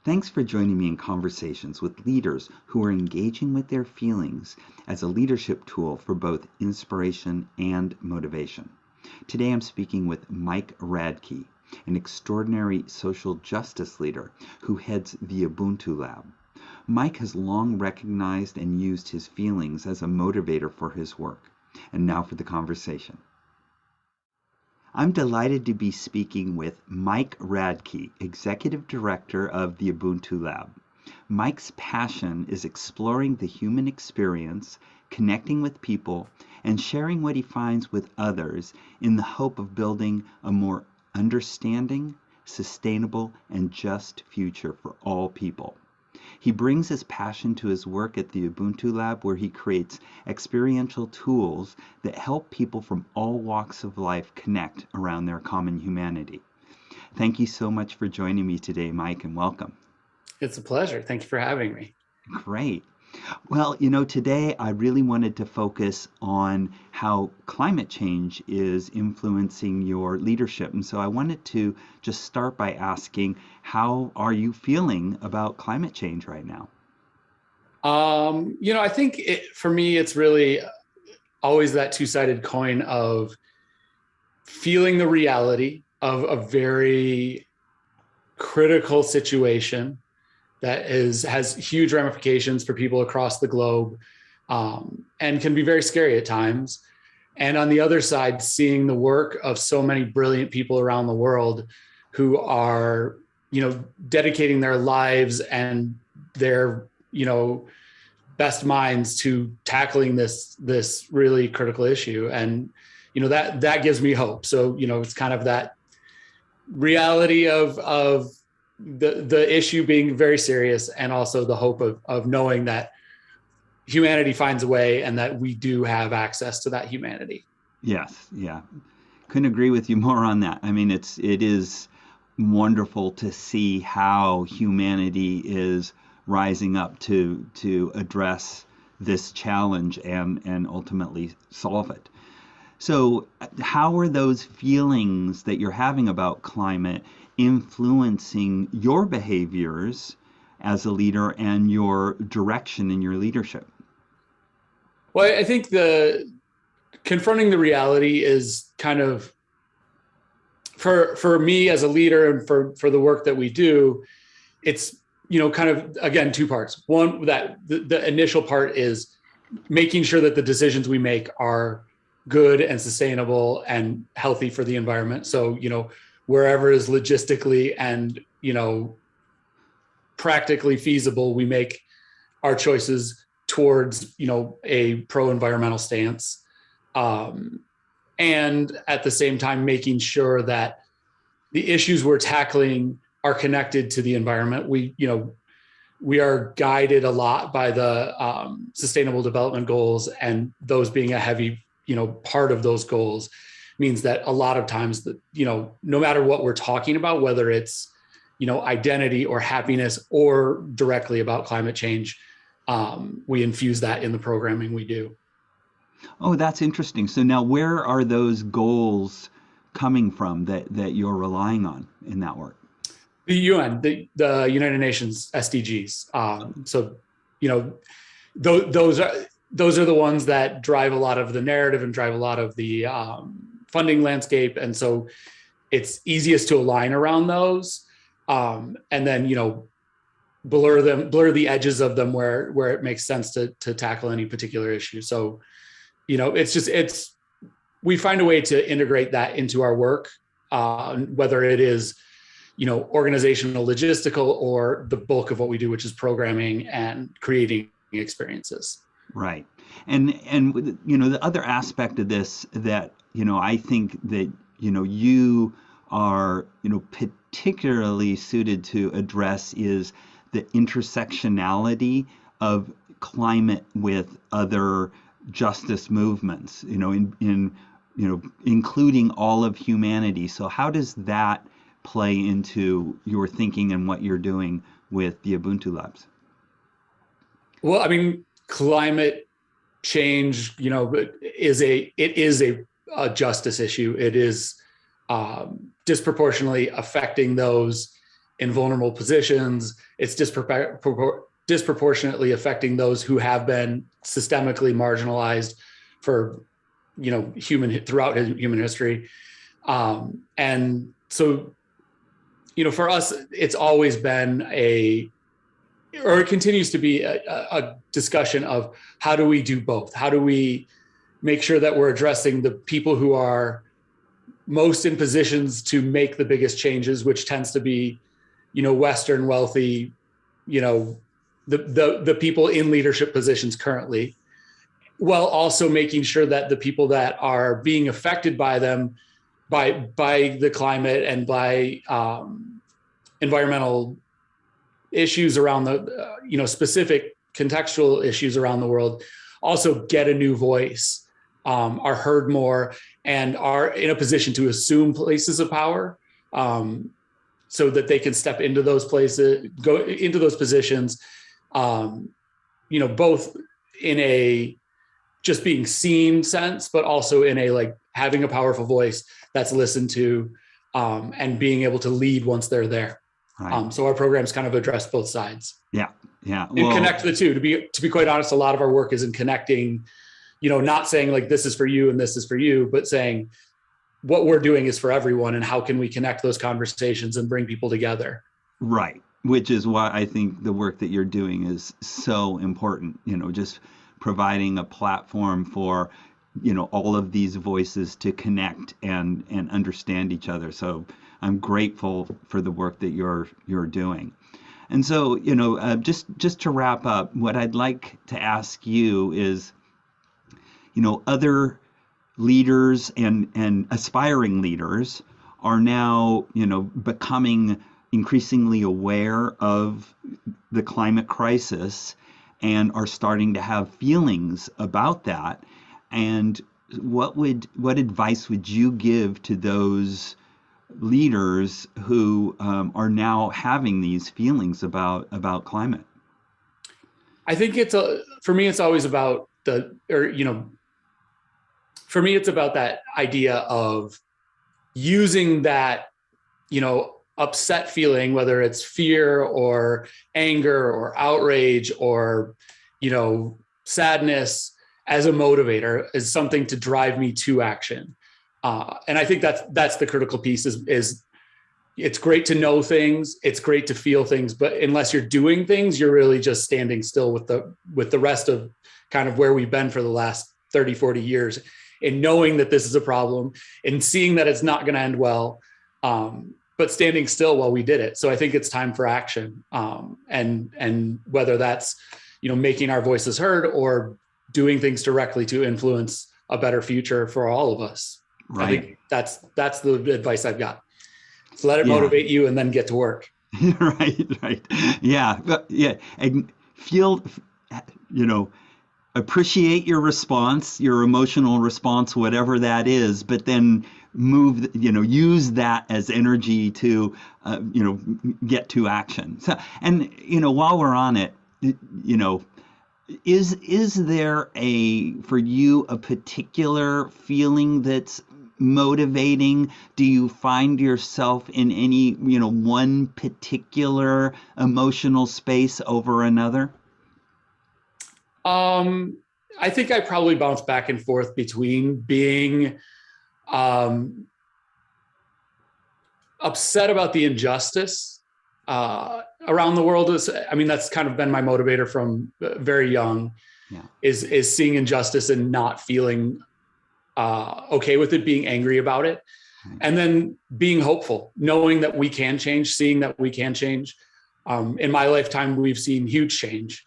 Thanks for joining me in conversations with leaders who are engaging with their feelings as a leadership tool for both inspiration and motivation. Today I'm speaking with Mike Radke, an extraordinary social justice leader who heads the Ubuntu Lab. Mike has long recognized and used his feelings as a motivator for his work. And now for the conversation. I'm delighted to be speaking with Mike Radke, Executive Director of the Ubuntu Lab. Mike's passion is exploring the human experience, connecting with people, and sharing what he finds with others in the hope of building a more understanding, sustainable, and just future for all people. He brings his passion to his work at the Ubuntu Lab, where he creates experiential tools that help people from all walks of life connect around their common humanity. Thank you so much for joining me today, Mike, and welcome. It's a pleasure. Thank you for having me. Great. Well, today I really wanted to focus on how climate change is influencing your leadership. And so I wanted to just start by asking, how are you feeling about climate change right now? I think for me, it's really always that two-sided coin of feeling the reality of a very critical situation that has huge ramifications for people across the globe, and can be very scary at times. And on the other side, seeing the work of so many brilliant people around the world who are, dedicating their lives and their, best minds to tackling this really critical issue. And, that gives me hope. So, it's kind of that reality of the issue being very serious, and also the hope of knowing that humanity finds a way and that we do have access to that humanity. Yes, yeah. Couldn't agree with you more on that. I mean, it is wonderful to see how humanity is rising up to address this challenge and ultimately solve it. So how are those feelings that you're having about climate influencing your behaviors as a leader and your direction in your leadership? Well, I think confronting the reality is kind of, for me as a leader and for the work that we do, it's, kind of, again, two parts. One, that the initial part is making sure that the decisions we make are good and sustainable and healthy for the environment. So, wherever is logistically and, practically feasible, we make our choices towards, a pro-environmental stance. And at the same time, making sure that the issues we're tackling are connected to the environment. We are guided a lot by the Sustainable Development Goals, and those being a heavy, part of those goals means that a lot of times that, no matter what we're talking about, whether it's, identity or happiness or directly about climate change, we infuse that in the programming we do. Oh, that's interesting. So now where are those goals coming from that you're relying on in that work? The UN, the United Nations SDGs. So, those are the ones that drive a lot of the narrative and drive a lot of the funding landscape. And so it's easiest to align around those. And then, blur the edges of them where it makes sense to tackle any particular issue. So, we find a way to integrate that into our work, whether it is, organizational, logistical, or the bulk of what we do, which is programming and creating experiences. Right. And the other aspect of this that, I think that, you are, particularly suited to address is the intersectionality of climate with other justice movements, including all of humanity. So how does that play into your thinking and what you're doing with the Ubuntu Labs? Well, I mean, climate change, it is a justice issue. It is disproportionately affecting those in vulnerable positions. It's disproportionately affecting those who have been systemically marginalized for, throughout human history. And so, for us, it's always been or it continues to be a discussion of how do we do both? How do we make sure that we're addressing the people who are most in positions to make the biggest changes, which tends to be, Western wealthy, the people in leadership positions currently, while also making sure that the people that are being affected by them, by the climate and by environmental issues around the, specific contextual issues around the world, also get a new voice, are heard more, and are in a position to assume places of power, so that they can step into those places, go into those positions, both in a just being seen sense, but also in a like having a powerful voice that's listened to, and being able to lead once they're there. Right. So our programs kind of address both sides. Yeah. Yeah. And connect the two. To be quite honest, a lot of our work is in connecting, not saying like this is for you and this is for you, but saying what we're doing is for everyone, and how can we connect those conversations and bring people together. Right. Which is why I think the work that you're doing is so important, just providing a platform for, all of these voices to connect and understand each other. So I'm grateful for the work that you're doing. And so, just to wrap up, what I'd like to ask you is, other leaders and aspiring leaders are now, becoming increasingly aware of the climate crisis and are starting to have feelings about that. And what advice would you give to those leaders who are now having these feelings about climate? I think for me, it's always about for me, it's about that idea of using that, upset feeling, whether it's fear or anger or outrage or, sadness, as a motivator, as something to drive me to action. And I think that's the critical piece is it's great to know things, it's great to feel things, but unless you're doing things, you're really just standing still with the rest of kind of where we've been for the last 30, 40 years, and knowing that this is a problem and seeing that it's not going to end well, but standing still while we did it. So I think it's time for action. And whether that's, making our voices heard or doing things directly to influence a better future for all of us. Right. I think that's the advice I've got. So let it motivate you and then get to work. Right. Yeah. And feel, appreciate your response, your emotional response, whatever that is, but then use that as energy to, get to action. So, and, while we're on it, is there for you a particular feeling that's motivating? Do you find yourself in any, one particular emotional space over another? I think I probably bounce back and forth between being upset about the injustice around the world. That's kind of been my motivator from very young. Yeah. Is seeing injustice and not feeling okay with it, being angry about it, and then being hopeful, knowing that we can change, seeing that we can change. In my lifetime, we've seen huge change.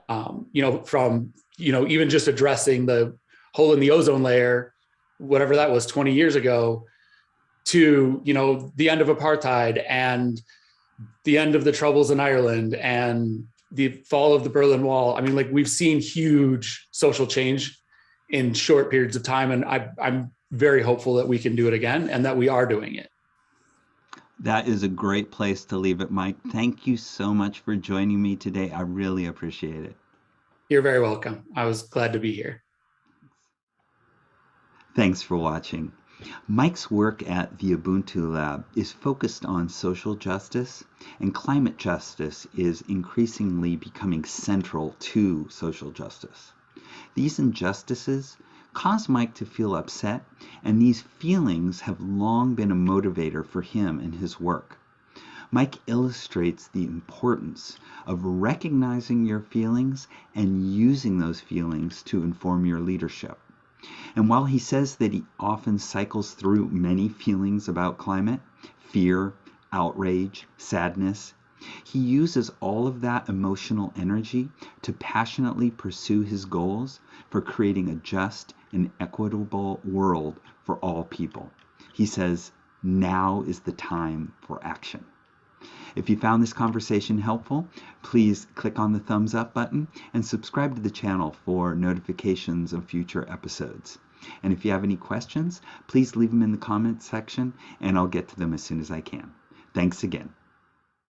From even just addressing the hole in the ozone layer, whatever that was 20 years ago, to the end of apartheid and the end of the Troubles in Ireland and the fall of the Berlin Wall. We've seen huge social change in short periods of time, and I'm very hopeful that we can do it again and that we are doing it. That is a great place to leave it, Mike. Thank you so much for joining me today. I really appreciate it. You're very welcome. I was glad to be here. Thanks for watching. Mike's work at the Ubuntu Lab is focused on social justice, and climate justice is increasingly becoming central to social justice. These injustices cause Mike to feel upset, and these feelings have long been a motivator for him in his work. Mike illustrates the importance of recognizing your feelings and using those feelings to inform your leadership. And while he says that he often cycles through many feelings about climate, fear, outrage, sadness, he uses all of that emotional energy to passionately pursue his goals for creating a just and equitable world for all people. He says, now is the time for action. If you found this conversation helpful, please click on the thumbs up button and subscribe to the channel for notifications of future episodes. And if you have any questions, please leave them in the comments section and I'll get to them as soon as I can. Thanks again.